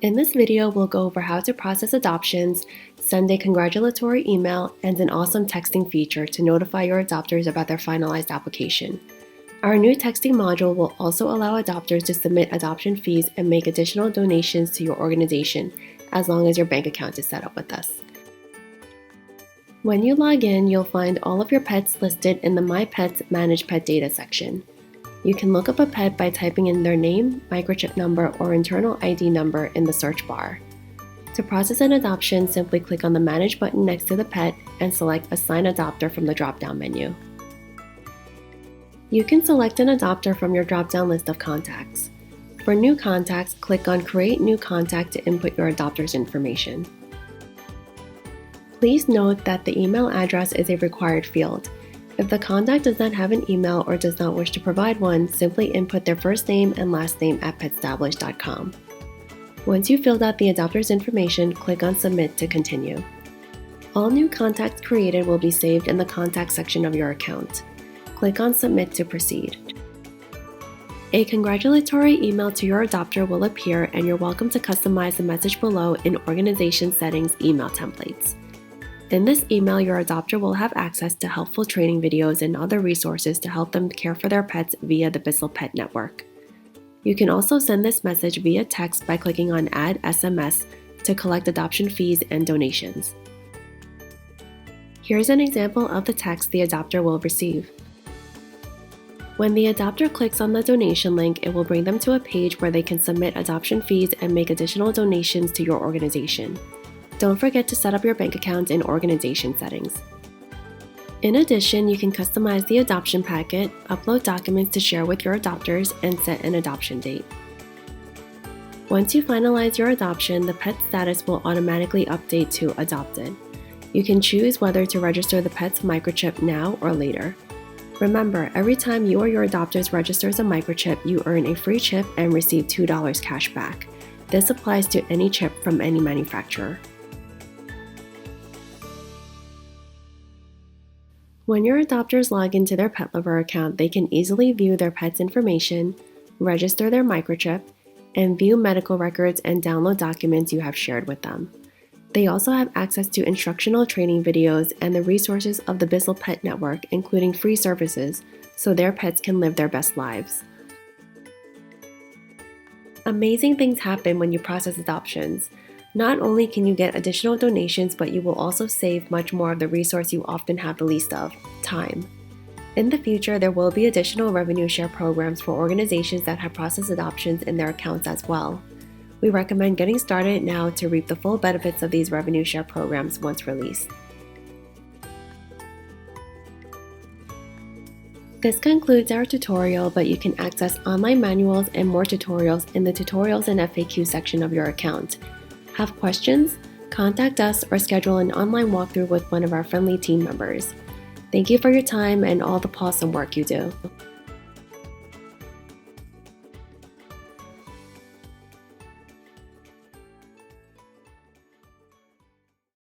In this video, we'll go over how to process adoptions, send a congratulatory email, and an awesome texting feature to notify your adopters about their finalized application. Our new texting module will also allow adopters to submit adoption fees and make additional donations to your organization, as long as your bank account is set up with us. When you log in, you'll find all of your pets listed in the My Pets Manage Pet Data section. You can look up a pet by typing in their name, microchip number, or internal ID number in the search bar. To process an adoption, simply click on the Manage button next to the pet and select Assign Adopter from the drop-down menu. You can select an adopter from your drop-down list of contacts. For new contacts, click on Create New Contact to input your adopter's information. Please note that the email address is a required field. If the contact does not have an email or does not wish to provide one, simply input their first name and last name at petstablished.com. Once you've filled out the adopter's information, click on Submit to continue. All new contacts created will be saved in the Contact section of your account. Click on Submit to proceed. A congratulatory email to your adopter will appear, and you're welcome to customize the message below in Organization Settings email templates. In this email, your adopter will have access to helpful training videos and other resources to help them care for their pets via the Bissell Pet Network. You can also send this message via text by clicking on Add SMS to collect adoption fees and donations. Here's an example of the text the adopter will receive. When the adopter clicks on the donation link, it will bring them to a page where they can submit adoption fees and make additional donations to your organization. Don't forget to set up your bank account in Organization Settings. In addition, you can customize the adoption packet, upload documents to share with your adopters, and set an adoption date. Once you finalize your adoption, the pet status will automatically update to Adopted. You can choose whether to register the pet's microchip now or later. Remember, every time you or your adopters registers a microchip, you earn a free chip and receive $2 cash back. This applies to any chip from any manufacturer. When your adopters log into their Pet Lover account, they can easily view their pet's information, register their microchip, and view medical records and download documents you have shared with them. They also have access to instructional training videos and the resources of the Bissell Pet Network, including free services, so their pets can live their best lives. Amazing things happen when you process adoptions. Not only can you get additional donations, but you will also save much more of the resource you often have the least of: time. In the future, there will be additional revenue share programs for organizations that have processed adoptions in their accounts as well. We recommend getting started now to reap the full benefits of these revenue share programs once released. This concludes our tutorial, but you can access online manuals and more tutorials in the Tutorials and FAQ section of your account. Have questions? Contact us or schedule an online walkthrough with one of our friendly team members. Thank you for your time and all the awesome work you do.